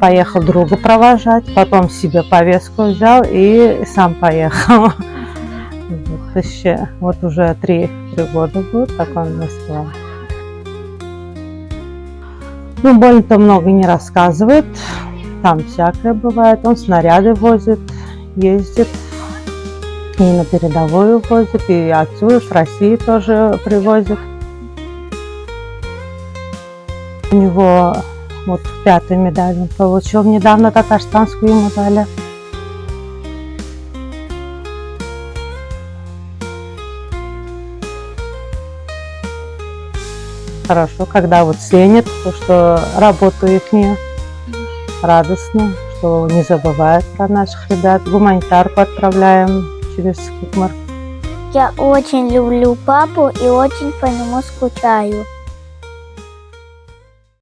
Поехал друга провожать, потом себе повестку взял и сам поехал. Вот уже 3 года будет, как он в Москве. Ну, больно-то много не рассказывает, там всякое бывает. Он снаряды возит, ездит, и на передовую возит, и отцу из России тоже привозит. У него вот 5-ю медаль он получил, недавно татарстанскую ему дали. Хорошо, когда вот ценят то, что работу их не радостно, что не забывают про наших ребят. Гуманитарку отправляем через Кукмар. Я очень люблю папу и очень по нему скучаю.